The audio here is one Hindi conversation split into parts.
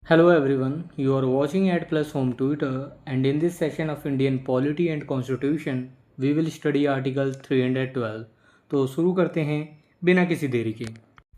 Hello everyone, you are watching at Plus Home Twitter, and in this session of Indian Polity and Constitution, we will study Article 312. तो शुरू करते हैं बिना किसी देरी के।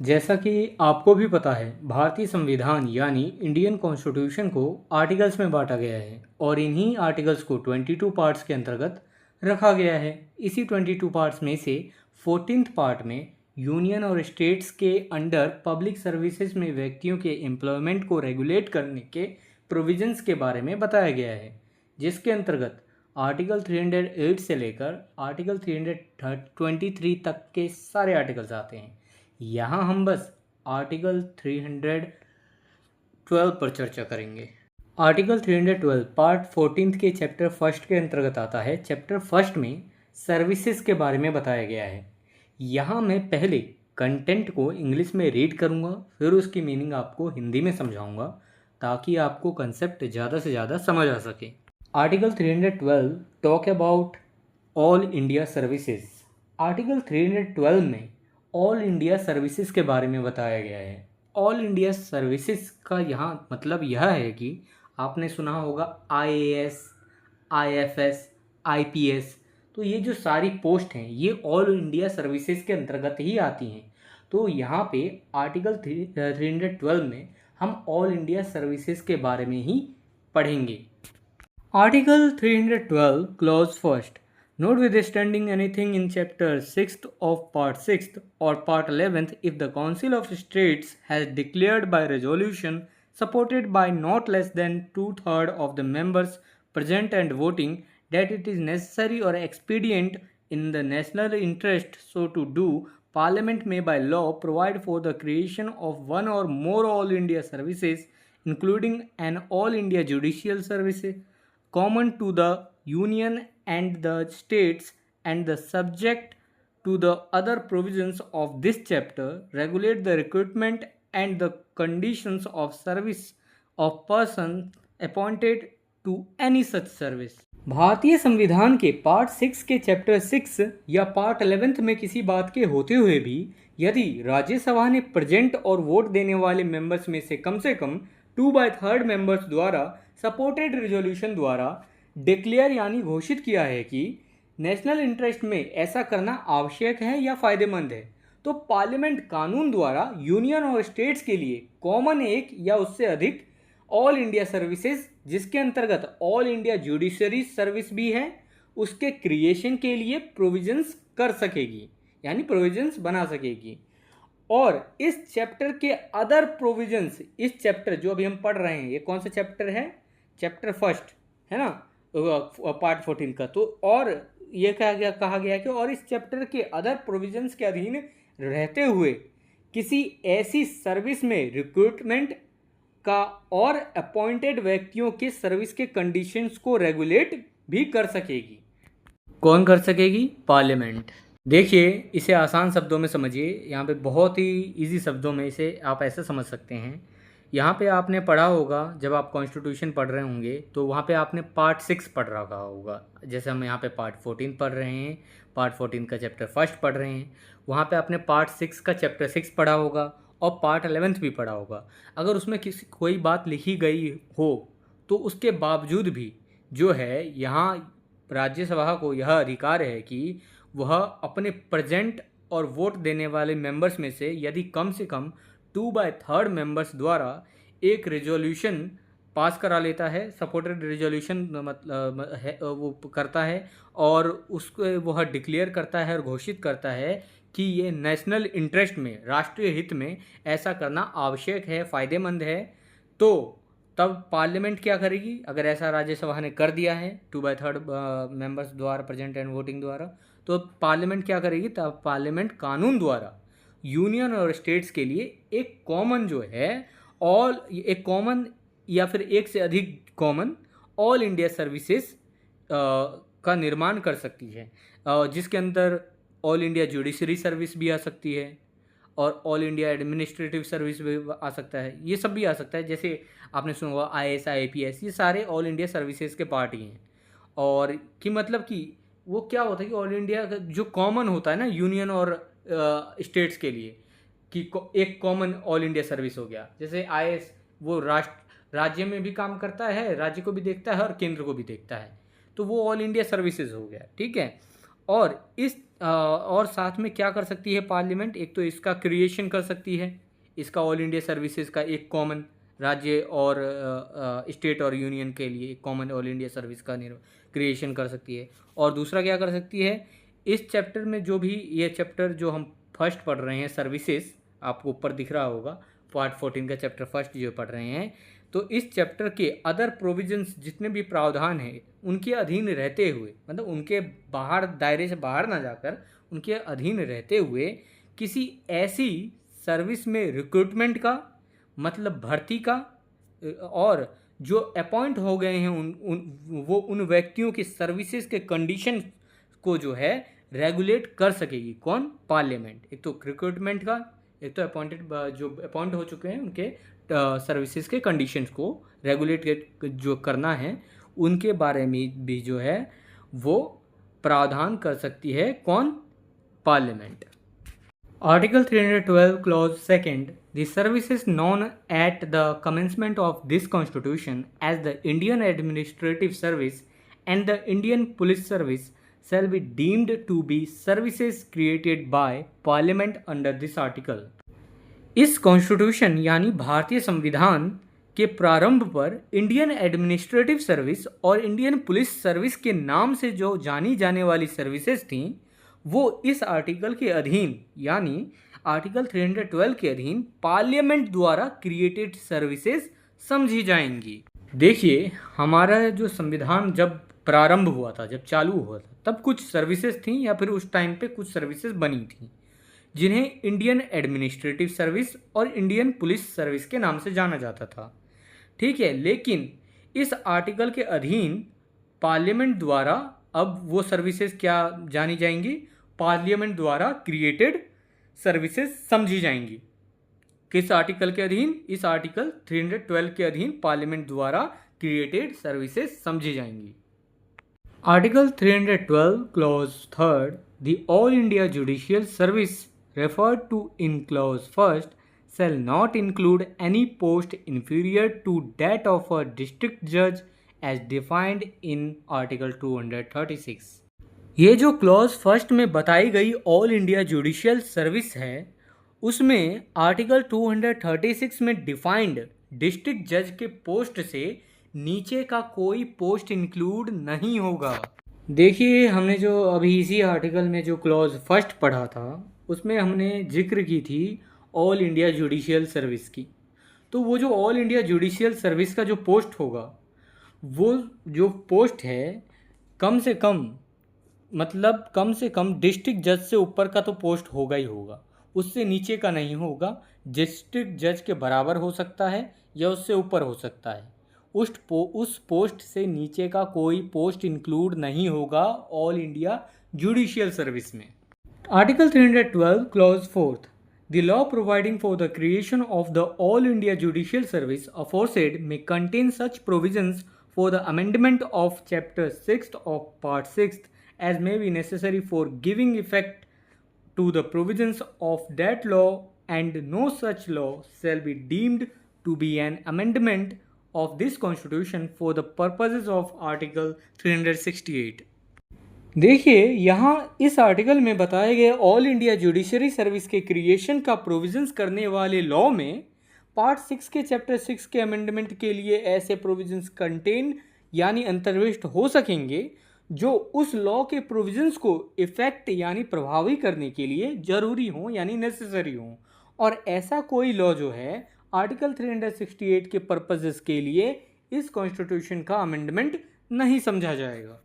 जैसा कि आपको भी पता है, भारतीय संविधान यानी इंडियन कॉन्स्टिट्यूशन को आर्टिकल्स में बांटा गया है और इन्हीं आर्टिकल्स को 22 पार्ट्स के अंतर्गत रखा गया है। इसी 22 पार्ट्स में से 14th पार्ट में यूनियन और स्टेट्स के अंडर पब्लिक सर्विसेज में व्यक्तियों के एम्प्लॉयमेंट को रेगुलेट करने के प्रोविजंस के बारे में बताया गया है, जिसके अंतर्गत आर्टिकल 308 से लेकर आर्टिकल 323 तक के सारे आर्टिकल्स आते हैं। यहाँ हम बस आर्टिकल 312 पर चर्चा करेंगे। आर्टिकल 312 पार्ट 14 के चैप्टर फर्स्ट के अंतर्गत आता है। चैप्टर फर्स्ट में सर्विसेज के बारे में बताया गया है। यहाँ मैं पहले कंटेंट को इंग्लिश में रीड करूँगा, फिर उसकी मीनिंग आपको हिंदी में समझाऊँगा ताकि आपको कंसेप्ट ज़्यादा से ज़्यादा समझ आ सके। Article 312 talk about all India services. Article 312 में ऑल इंडिया सर्विसेज के बारे में बताया गया है। ऑल इंडिया सर्विसेज का यहाँ मतलब यह है कि आपने सुना होगा IAS, IFS, IPS, तो ये जो सारी पोस्ट हैं ये ऑल इंडिया सर्विसेज के अंतर्गत ही आती हैं। तो यहाँ पे आर्टिकल 312 में हम ऑल इंडिया सर्विसेज के बारे में ही पढ़ेंगे। Article 312 clause first, notwithstanding anything in chapter 6th of part 6th or part 11th, if the council of states has declared by resolution supported by not less than two-thirds of the members present and voting that it is necessary or expedient in the national interest so to do, parliament may by law provide for the creation of one or more all India services, including an all India judicial service common to the union and the states and the subject to the other provisions of this chapter, regulate the recruitment and the conditions of service of persons appointed to any such service। भारतीय संविधान के पार्ट 6 के चैप्टर 6 या पार्ट 11 में किसी बात के होते हुए भी यदि राज्यसभा ने प्रेजेंट और वोट देने वाले मेंबर्स में से कम 2/3 मेंबर्स द्वारा सपोर्टेड रेजोल्यूशन द्वारा डिक्लेयर यानी घोषित किया है कि नेशनल इंटरेस्ट में ऐसा करना आवश्यक है या फ़ायदेमंद है, तो पार्लियामेंट कानून द्वारा यूनियन और स्टेट्स के लिए कॉमन एक या उससे अधिक ऑल इंडिया सर्विसेज, जिसके अंतर्गत ऑल इंडिया जुडिशरी सर्विस भी है, उसके क्रिएशन के लिए प्रोविजंस कर सकेगी यानी प्रोविजंस बना सकेगी। और इस चैप्टर के अदर प्रोविजंस, इस चैप्टर जो अभी हम पढ़ रहे हैं ये कौन सा चैप्टर है? चैप्टर फर्स्ट है ना, पार्ट 14 का। तो और ये कहा गया कि और इस चैप्टर के अदर प्रोविजंस के अधीन रहते हुए किसी ऐसी सर्विस में रिक्रूटमेंट का और अपॉइंटेड व्यक्तियों के सर्विस के कंडीशंस को रेगुलेट भी कर सकेगी। कौन कर सकेगी? पार्लियामेंट। देखिए, इसे आसान शब्दों में समझिए। यहाँ पे बहुत ही इजी शब्दों में इसे आप ऐसे समझ सकते हैं। यहाँ पे आपने पढ़ा होगा, जब आप कॉन्स्टिट्यूशन पढ़ रहे होंगे तो वहाँ पे आपने पार्ट 6 पढ़ रखा होगा। जैसे हम यहाँ पे पार्ट 14 पढ़ रहे हैं, पार्ट 14 का चैप्टर फर्स्ट पढ़ रहे हैं, वहाँ पे आपने पार्ट 6 का चैप्टर 6 पढ़ा होगा और पार्ट 11 भी पढ़ा होगा। अगर उसमें कोई बात लिखी गई हो तो उसके बावजूद भी जो है यहाँ राज्यसभा को यह अधिकार है कि वह अपने प्रेजेंट और वोट देने वाले मेंबर्स में से यदि कम से कम 2/3 मेंबर्स द्वारा एक रेजोल्यूशन पास करा लेता है, सपोर्टेड रेजोल्यूशन मतलब है वो करता है और उसको वह डिक्लेयर करता है और घोषित करता है कि ये नेशनल इंटरेस्ट में, राष्ट्रीय हित में ऐसा करना आवश्यक है, फ़ायदेमंद है, तो तब पार्लियामेंट क्या करेगी? अगर ऐसा राज्यसभा ने कर दिया है 2/3 मेंबर्स द्वारा प्रेजेंट एंड वोटिंग द्वारा, तो पार्लियामेंट क्या करेगी? तब पार्लियामेंट कानून द्वारा यूनियन और स्टेट्स के लिए एक कॉमन जो है ऑल, एक कॉमन या फिर एक से अधिक कॉमन ऑल इंडिया सर्विसेज का निर्माण कर सकती है, जिसके अंदर ऑल इंडिया जुडिशरी सर्विस भी आ सकती है और ऑल इंडिया एडमिनिस्ट्रेटिव सर्विस भी आ सकता है, ये सब भी आ सकता है। जैसे आपने सुना होगा IAS, IPS, ये सारे ऑल इंडिया सर्विसेज के पार्ट ही हैं। और कि मतलब कि वो क्या होता है कि ऑल इंडिया जो कॉमन होता है ना यूनियन और स्टेट्स के लिए, कि एक कॉमन ऑल इंडिया सर्विस हो गया। जैसे IAS वो राष्ट्र राज्य में भी काम करता है, राज्य को भी देखता है और केंद्र को भी देखता है, तो वो ऑल इंडिया सर्विसेज हो गया, ठीक है। और और साथ में क्या कर सकती है पार्लियामेंट, एक तो इसका क्रिएशन कर सकती है, इसका ऑल इंडिया सर्विसेज का एक कॉमन राज्य और स्टेट और यूनियन के लिए एक कॉमन ऑल इंडिया सर्विस का क्रिएशन कर सकती है। और दूसरा क्या कर सकती है, इस चैप्टर में जो भी ये चैप्टर जो हम फर्स्ट पढ़ रहे हैं सर्विसेज, आपको ऊपर दिख रहा होगा पार्ट 14 का चैप्टर फर्स्ट जो पढ़ रहे हैं, तो इस चैप्टर के अदर प्रोविजंस जितने भी प्रावधान हैं उनके अधीन रहते हुए, मतलब उनके बाहर, दायरे से बाहर ना जाकर उनके अधीन रहते हुए किसी ऐसी सर्विस में रिक्रूटमेंट का, मतलब भर्ती का, और जो अपॉइंट हो गए हैं वो उन व्यक्तियों की सर्विसेज के कंडीशन को जो है रेगुलेट कर सकेगी। कौन? पार्लियामेंट। एक तो रिक्रूटमेंट का, एक तो जो अपॉइंट हो चुके हैं उनके सर्विसेज के कंडीशंस को रेगुलेट जो करना है, उनके बारे में भी जो है वो प्रावधान कर सकती है। कौन? Parliament. Article 312 clause second, the services known at the commencement of this constitution as the Indian Administrative Service and the Indian Police Service shall be deemed to be services created by Parliament under this article। इस कॉन्स्टिट्यूशन यानी भारतीय संविधान के प्रारंभ पर इंडियन एडमिनिस्ट्रेटिव सर्विस और इंडियन पुलिस सर्विस के नाम से जो जानी जाने वाली सर्विसेज थीं, वो इस आर्टिकल के अधीन यानी आर्टिकल 312 के अधीन पार्लियामेंट द्वारा क्रिएटेड सर्विसेज समझी जाएंगी। देखिए, हमारा जो संविधान जब प्रारंभ हुआ था, जब चालू हुआ था, तब कुछ सर्विसेज थी या फिर उस टाइम पे कुछ सर्विसेज बनी थी जिन्हें इंडियन एडमिनिस्ट्रेटिव सर्विस और इंडियन पुलिस सर्विस के नाम से जाना जाता था, ठीक है। लेकिन इस आर्टिकल के अधीन पार्लियामेंट द्वारा अब वो सर्विसेज क्या जानी जाएंगी? पार्लियामेंट द्वारा क्रिएटेड सर्विसेज समझी जाएंगी। किस आर्टिकल के अधीन? इस आर्टिकल 312 के अधीन पार्लियामेंट द्वारा क्रिएटेड सर्विसेज समझी जाएंगी। Article 312 clause third, the all India judicial service referred to in clause first shall not include any post inferior to that of a district judge as defined in article 236। ये जो क्लॉज फर्स्ट में बताई गई ऑल इंडिया जुडिशियल सर्विस है, उसमें आर्टिकल 236 में डिफाइंड डिस्ट्रिक्ट जज के पोस्ट से नीचे का कोई पोस्ट इंक्लूड नहीं होगा। देखिए, हमने जो अभी इसी आर्टिकल में जो क्लॉज फर्स्ट पढ़ा था उसमें हमने जिक्र की थी ऑल इंडिया जुडिशियल सर्विस की। तो वो जो ऑल इंडिया जुडिशियल सर्विस का जो पोस्ट होगा, वो जो पोस्ट है कम से कम डिस्ट्रिक्ट जज से ऊपर का तो पोस्ट होगा ही होगा, उससे नीचे का नहीं होगा। डिस्ट्रिक्ट जज के बराबर हो सकता है या उससे ऊपर हो सकता है। उस पोस्ट से नीचे का कोई पोस्ट इंक्लूड नहीं होगा ऑल इंडिया जुडिशियल सर्विस में। Article 312 Clause 4th, the law providing for the creation of the All India Judicial Service aforesaid may contain such provisions for the amendment of Chapter 6th of Part 6th as may be necessary for giving effect to the provisions of that law, and no such law shall be deemed to be an amendment of this Constitution for the purposes of Article 368। देखिए, यहाँ इस आर्टिकल में बताए गए ऑल इंडिया जुडिशरी सर्विस के क्रिएशन का प्रोविजंस करने वाले लॉ में पार्ट 6 के चैप्टर 6 के अमेंडमेंट के लिए ऐसे प्रोविजंस कंटेन यानी अंतर्विष्ट हो सकेंगे जो उस लॉ के प्रोविजंस को इफेक्ट यानी प्रभावी करने के लिए जरूरी हो यानी नेसेसरी हो। और ऐसा कोई लॉ जो है आर्टिकल 368 के पर्पसेस के लिए इस कॉन्स्टिट्यूशन का अमेंडमेंट नहीं समझा जाएगा।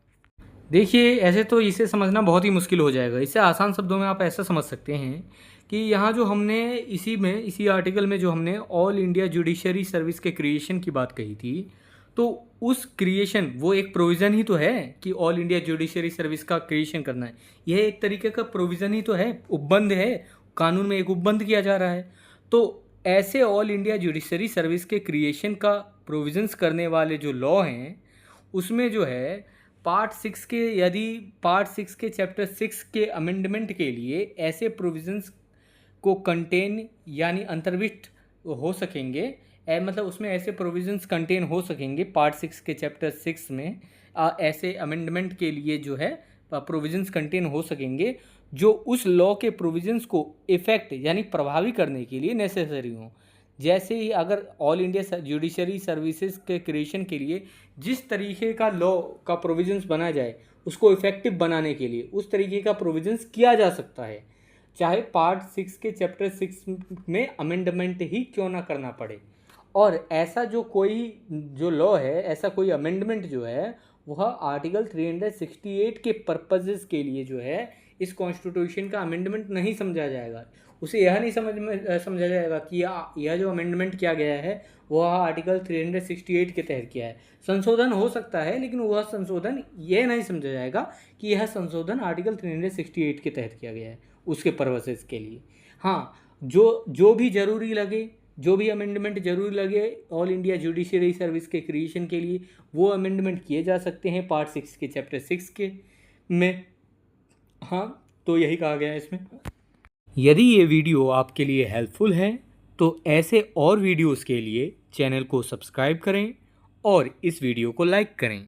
देखिए, ऐसे तो इसे समझना बहुत ही मुश्किल हो जाएगा। इससे आसान शब्दों में आप ऐसा समझ सकते हैं कि यहाँ जो हमने इसी आर्टिकल में जो हमने ऑल इंडिया जुडिशरी सर्विस के क्रिएशन की बात कही थी, तो उस क्रिएशन वो एक प्रोविज़न ही तो है कि ऑल इंडिया जुडिशरी सर्विस का क्रिएशन करना है। यह एक तरीके का प्रोविज़न ही तो है, उपबंध है, कानून में एक उपबंध किया जा रहा है। तो ऐसे ऑल इंडिया जुडिशरी सर्विस के क्रिएशन का प्रोविजंस करने वाले जो लॉ हैं, उसमें जो है पार्ट 6 के चैप्टर 6 के अमेंडमेंट के लिए ऐसे प्रोविजंस को कंटेन यानी अंतर्विष्ट हो सकेंगे मतलब उसमें ऐसे प्रोविजंस कंटेन हो सकेंगे पार्ट 6 के चैप्टर 6 में, ऐसे अमेंडमेंट के लिए जो है प्रोविजंस कंटेन हो सकेंगे जो उस लॉ के प्रोविजंस को इफेक्ट यानी प्रभावी करने के लिए नेसेसरी हों। जैसे ही अगर ऑल इंडिया जुडिशरी सर्विसेज के क्रिएशन के लिए जिस तरीके का लॉ का प्रोविजंस बना जाए उसको इफेक्टिव बनाने के लिए उस तरीके का प्रोविजंस किया जा सकता है, चाहे पार्ट 6 के चैप्टर 6 में अमेंडमेंट ही क्यों ना करना पड़े। और ऐसा जो कोई जो लॉ है, ऐसा कोई अमेंडमेंट जो है वह आर्टिकल 368 के पर्पजेस के लिए जो है इस कॉन्स्टिट्यूशन का अमेंडमेंट नहीं समझा जाएगा। उसे यह नहीं समझा जाएगा कि यह जो अमेंडमेंट किया गया है वह आर्टिकल 368 के तहत किया है। संशोधन हो सकता है लेकिन वह संशोधन यह नहीं समझा जाएगा कि यह संशोधन आर्टिकल 368 के तहत किया गया है उसके पर्पसेस के लिए। हाँ, जो भी ज़रूरी लगे, जो भी अमेंडमेंट जरूरी लगे ऑल इंडिया जुडिशरी सर्विस के क्रिएशन के लिए, वो अमेंडमेंट किए जा सकते हैं पार्ट 6 के चैप्टर 6 के में। हाँ, तो यही कहा गया है इसमें। यदि ये वीडियो आपके लिए हेल्पफुल है तो ऐसे और वीडियोस के लिए चैनल को सब्सक्राइब करें और इस वीडियो को लाइक करें।